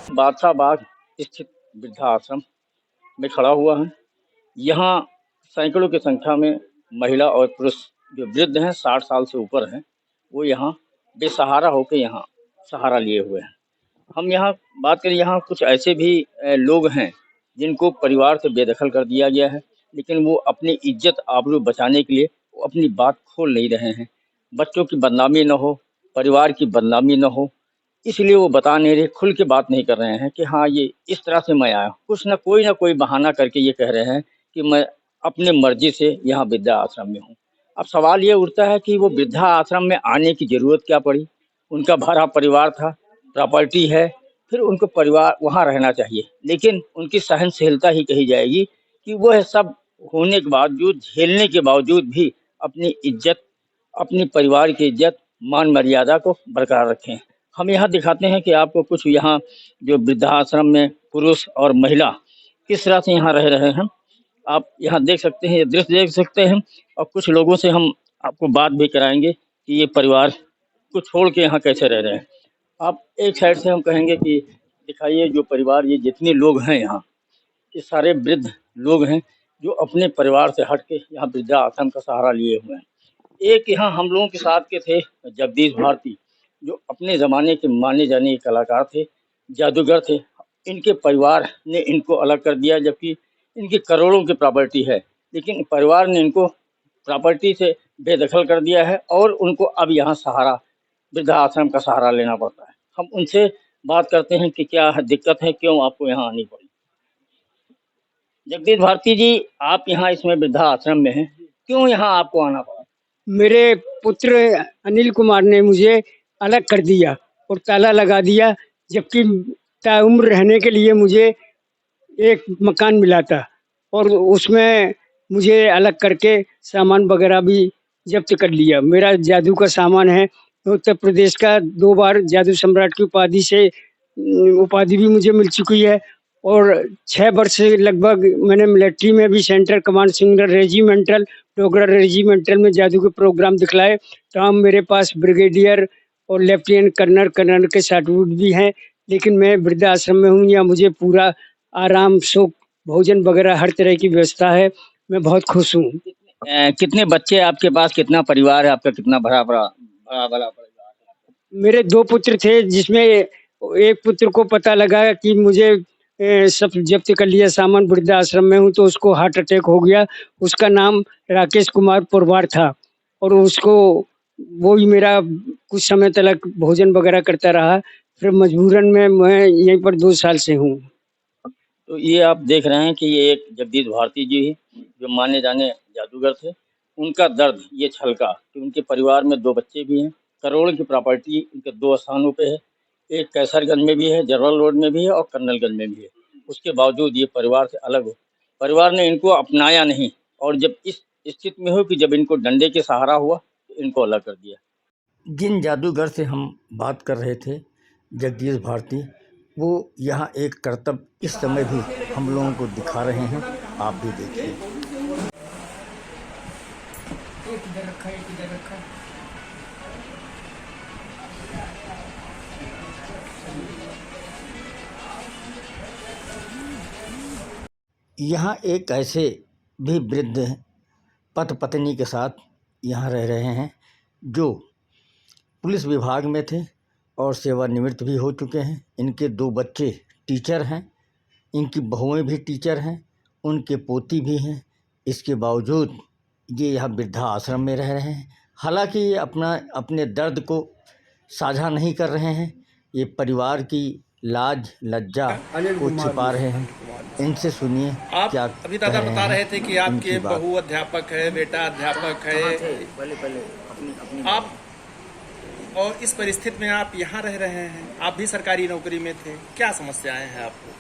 बादशाह बाग स्थित वृद्धाश्रम में खड़ा हुआ है। यहाँ सैकड़ों की संख्या में महिला और पुरुष जो वृद्ध हैं, 60 साल से ऊपर हैं, वो यहाँ बेसहारा होकर यहाँ सहारा लिए हुए हैं। हम यहाँ बात करें, यहाँ कुछ ऐसे भी लोग हैं जिनको परिवार से बेदखल कर दिया गया है, लेकिन वो अपनी इज्जत आबरू बचाने के लिए वो अपनी बात खोल नहीं रहे हैं। बच्चों की बदनामी न हो, परिवार की बदनामी न हो, इसलिए वो बता नहीं रहे, खुल के बात नहीं कर रहे हैं कि हाँ ये इस तरह से मैं आया हूँ। कुछ ना कोई बहाना करके ये कह रहे हैं कि मैं अपने मर्जी से यहाँ वृद्धा आश्रम में हूँ। अब सवाल ये उठता है कि वो वृद्धा आश्रम में आने की जरूरत क्या पड़ी? उनका भरा परिवार था, प्रॉपर्टी है, फिर उनको परिवार वहाँ रहना चाहिए, लेकिन उनकी सहनशीलता ही कही जाएगी कि वह सब होने के बावजूद, झेलने के बावजूद भी अपनी इज्जत, अपने परिवार की इज्जत, मान मर्यादा को बरकरार रखें। हम यहाँ दिखाते हैं कि आपको कुछ यहाँ जो वृद्धाश्रम में पुरुष और महिला किस तरह से यहाँ रह रहे हैं, आप यहाँ देख सकते हैं, ये दृश्य देख सकते हैं। और कुछ लोगों से हम आपको बात भी कराएंगे कि ये परिवार को छोड़ के यहाँ कैसे रह रहे हैं। आप एक साइड से हम कहेंगे कि दिखाइए जो परिवार, ये जितने लोग हैं यहाँ, ये सारे वृद्ध लोग हैं जो अपने परिवार से हट के यहाँ वृद्धा आश्रम का सहारा लिए हुए हैं। एक यहाँ हम लोगों के साथ के थे जगदीश भारती, जो अपने ज़माने के माने जाने कलाकार थे, जादूगर थे। इनके परिवार ने इनको अलग कर दिया, जबकि इनकी करोड़ों की प्रॉपर्टी है, लेकिन परिवार ने इनको प्रॉपर्टी से बेदखल कर दिया है और उनको अब यहाँ सहारा, वृद्धा आश्रम का सहारा लेना पड़ता है। हम उनसे बात करते हैं कि क्या दिक्कत है, क्यों आपको यहाँ आनी पड़ी। जगदीश भारती जी, आप यहाँ इसमें वृद्धा आश्रम में हैं, क्यों यहाँ आपको आना पड़ा? मेरे पुत्र अनिल कुमार ने मुझे अलग कर दिया और ताला लगा दिया, जबकि ताउम्र रहने के लिए मुझे एक मकान मिला था और उसमें मुझे अलग करके सामान वगैरह भी जब्त कर लिया। मेरा जादू का सामान है, उत्तर प्रदेश का 2 बार जादू सम्राट की उपाधि से उपाधि भी मुझे मिल चुकी है और 6 वर्ष से लगभग मैंने मिलिट्री में भी central command single regimental Dogra regimental में जादू के प्रोग्राम दिखलाए। तमाम मेरे पास ब्रिगेडियर और लेफ्टिनेंट कर्नल के सर्टिफिकेट भी हैं, लेकिन मैं वृद्धाश्रम में हूँ। यहाँ मुझे पूरा आराम, सुख, भोजन वगैरह हर तरह की व्यवस्था है। मैं बहुत खुश हूँ। कितने बच्चे आपके पास, कितना परिवार है आपका, कितना बड़ा परिवार है? मेरे 2 पुत्र थे, जिसमें एक पुत्र को पता लगा कि मुझे सब जब्त कर लिया सामान, वृद्धाश्रम में हूँ, तो उसको हार्ट अटैक हो गया। उसका नाम राकेश कुमार पुरवार था और उसको वो भी मेरा कुछ समय तक भोजन वगैरह करता रहा। फिर मजबूरन में मैं यहीं पर 2 साल से हूँ। तो ये आप देख रहे हैं कि ये एक जगदीश भारती जी जो माने जाने जादूगर थे, उनका दर्द ये छलका कि उनके परिवार में 2 बच्चे भी हैं, करोड़ की प्रॉपर्टी उनके 2 स्थानों पे है, एक कैसरगंज में भी है, जरवल रोड में भी है और कर्नलगंज में भी है। उसके बावजूद ये परिवार से अलग हो, परिवार ने इनको अपनाया नहीं, और जब इस स्थिति में हो कि जब इनको डंडे के सहारा हुआ तो इनको अलग कर दिया। जिन जादूगर से हम बात कर रहे थे, जगदीश भारती, वो यहाँ एक करतब इस समय भी हम लोगों को दिखा रहे हैं, आप भी देखिए। एक इधर रखा, एक इधर रखा। यहाँ एक ऐसे भी वृद्ध पति पत्नी के साथ यहाँ रह रहे हैं, जो पुलिस विभाग में थे और सेवानिवृत्त भी हो चुके हैं। इनके 2 बच्चे टीचर हैं, इनकी बहुएं भी टीचर हैं, उनके पोती भी हैं। इसके बावजूद ये यहाँ वृद्धा आश्रम में रह रहे हैं। हालांकि ये अपने दर्द को साझा नहीं कर रहे हैं, ये परिवार की लाज लज्जा को छिपा रहे हैं। इनसे सुनिए आप क्या अभी दादा बता रहे थे कि आपके बात। बहू अध्यापक है, बेटा अध्यापक है। पहले आप और इस परिस्थिति में आप यहाँ रह रहे हैं, आप भी सरकारी नौकरी में थे, क्या समस्याएं हैं आपको?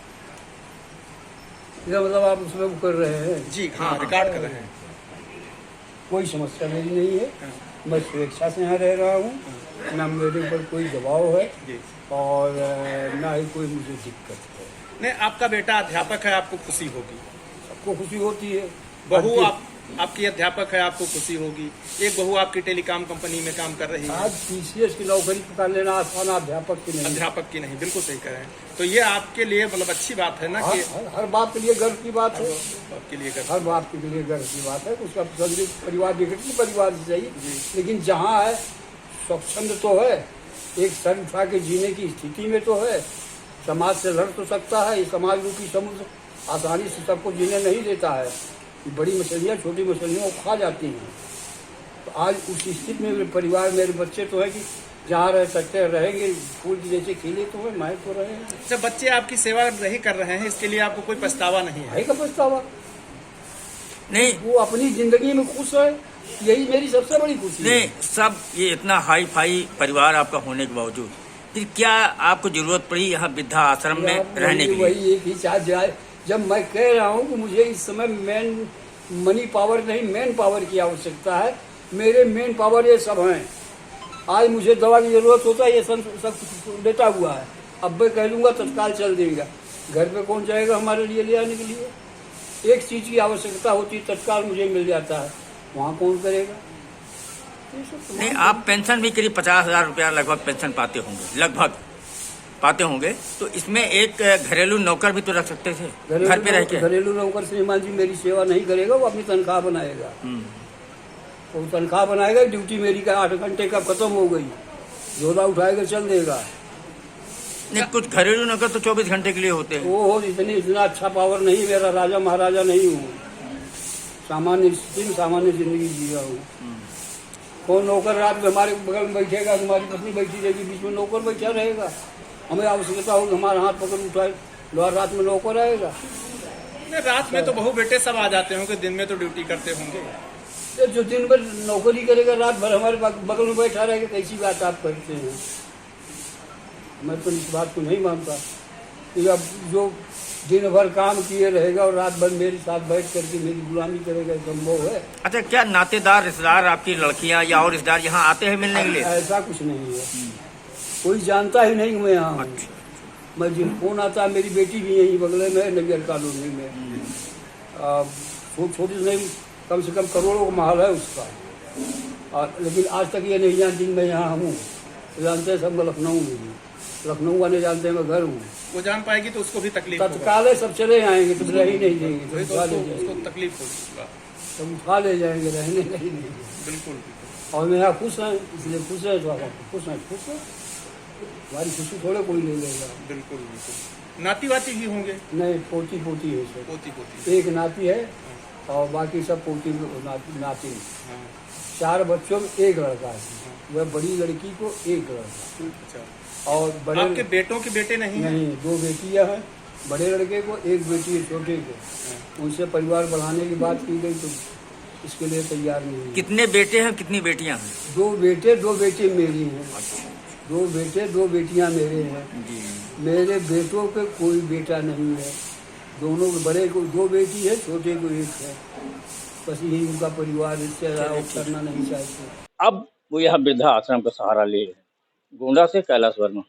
इसका मतलब आप उसमें वो कर रहे हैं? जी हाँ, रिकॉर्ड कर रहे हैं। कोई समस्या मेरी नहीं है, मैं स्वेच्छा से यहाँ रह रहा हूँ, ना मेरे ऊपर कोई दबाव है और ना ही कोई मुझे दिक्कत है। नहीं, आपका बेटा अध्यापक है, आपको खुशी होगी। सबको खुशी होती है। बहू आप आपकी अध्यापक है, आपको खुशी होगी। एक बहू आपकी टेलीकॉम कंपनी में काम कर रही है, आज पीसीएस की नौकरी पकड़ लेना आसान, अध्यापक की नहीं। अध्यापक की नहीं, बिल्कुल सही कह रहे हैं। तो ये आपके लिए मतलब अच्छी बात है ना कि हर बाप के लिए गर्व की बात है, आपके लिए कर हर बाप के लिए गर्व की बात है। उसका परिवार विकट परिवार से चाहिए, लेकिन जहाँ है स्वच्छंद तो है, एक सर उठा के जीने की स्थिति में तो है, समाज से लड़ तो सकता है। ये समाज रूपी समुद्र आसानी से सबको जीने नहीं देता है। बड़ी मछलियाँ छोटी मछलियों को खा जाती हैं। तो आज उस स्थिति में मेरे परिवार, मेरे बच्चे तो है कि जहाँ रह सकते हैं रहेंगे, फूल की जैसे खिले तो है, मैं तो रहेंगे। जब बच्चे आपकी सेवा नहीं कर रहे हैं, इसके लिए आपको कोई पछतावा नहीं है? भाई का पछतावा नहीं, वो अपनी जिंदगी में खुश है, यही मेरी सबसे बड़ी खुशी है। नहीं, सब ये इतना हाई फाई परिवार आपका होने के बावजूद फिर क्या आपको जरूरत पड़ी यहाँ वृद्धा आश्रम में रहने के लिए? वही एक ही चाह जाए। जब मैं कह रहा हूँ कि मुझे इस समय मनी पावर नहीं, मैन पावर की आवश्यकता है। मेरे मेन पावर ये सब हैं। आज मुझे दवा की जरूरत होता है, ये सब लेटा हुआ है। अब मैं कह दूंगा तत्काल चल देगा, घर पे कौन जाएगा हमारे लिए ले आने के लिए? एक चीज की आवश्यकता होती तत्काल मुझे मिल जाता है, वहाँ कौन करेगा? नहीं, आप पेंशन भी करीब 50,000 रुपया लगभग पेंशन पाते होंगे, लगभग पाते होंगे। तो इसमें एक घरेलू नौकर भी तो रख सकते थे घर पे रह के। घरेलू नौकर श्रीमान जी मेरी सेवा नहीं करेगा, वो अपनी तनख्वाह बनाएगा। वो तनख्वाह बनाएगा, ड्यूटी मेरी का 8 घंटे का खत्म हो गई, झोला उठाएगा चल देगा। नहीं, कुछ घरेलू नौकर तो 24 घंटे के लिए होते हैं। वो इतना अच्छा पावर नहीं, मेरा राजा महाराजा नहीं हूँ, सामान्य स्थिति में सामान्य जिंदगी जी रहा हूँ। कौन नौकर रात में हमारे बगल में बैठेगा, हमारी पत्नी बैठी रहेगी, बीच में नौकर बैठा रहेगा? हमें आवश्यकता होगी हमारा हाथ पकड़ उठाए, रात में नौकर आएगा? रात में तो बहू बेटे सब आ जाते होंगे, दिन में तो ड्यूटी करते होंगे। जो दिन भर नौकरी करेगा, रात भर हमारे बगल में बैठा रहेगा, कैसी बात आप करते हैं? मैं तो इस बात को नहीं मानता कि अब जो दिन भर काम किए रहेगा और रात भर मेरे साथ बैठ करके मेरी गुलामी करेगा, संभव है? अच्छा, क्या नातेदार रिश्तेदार आपकी लड़कियां या और रिश्तेदार यहाँ आते हैं मिलने के लिए? ऐसा कुछ नहीं है, कोई जानता ही नहीं मैं यहाँ हूँ। अच्छा। मैं जिन फोन आता है, मेरी बेटी भी यहीं बगले में है, नगर कॉलोनी में। छोटी नहीं, कम से कम करोड़ों का महल है उसका। लेकिन आज तक ये नहीं जानती मैं यहाँ हूँ। जानते हैं सब, मैं लखनऊ में हूँ, लखनऊ वाले जानते हैं मैं घर हूँ। वो जान पाएगी तो उसको भी तकलीफ होगा। तत्काल सब चले आएंगे तो रह ही नहीं देंगे, वही तो तो उठा ले उसको जाएंगे, तकलीफ होगी। सब उठा ले जाएंगे, रहने नहीं देंगे। बिल्कुल। और मैं यहाँ खुश हैं, इसलिए खुश है तो आप खुश हैं, खुश है। हमारी खुशी थोड़े कोई ले लेगा। बिल्कुल बिल्कुल। नाती वाती भी होंगे? नहीं, पोती पोती है सब। पोती पोती। एक नाती है और बाकी सब पोती नाती। हाँ। 4 बच्चों में एक लड़का है, वह बड़ी लड़की को एक लड़का। अच्छा। और बड़े आपके बेटों के बेटे नहीं हैं? नहीं, 2 बेटियां हैं, बड़े लड़के को, एक बेटी है छोटे को। उनसे परिवार बढ़ाने की बात की गई तो इसके लिए तैयार नहीं है। कितने बेटे हैं, कितनी बेटियां हैं? 2 बेटे 2 बेटी मेरी हैं। 2 बेटे 2 बेटियां मेरे हैं। मेरे बेटों पे कोई बेटा नहीं है, दोनों के बड़े को 2 बेटी है, छोटे को 1 है। बस यही उनका परिवार, इससे करना नहीं चाहते। अब वो यहाँ वृद्धा आश्रम का सहारा ले रहे हैं। गोंडा से कैलाश वर्मा।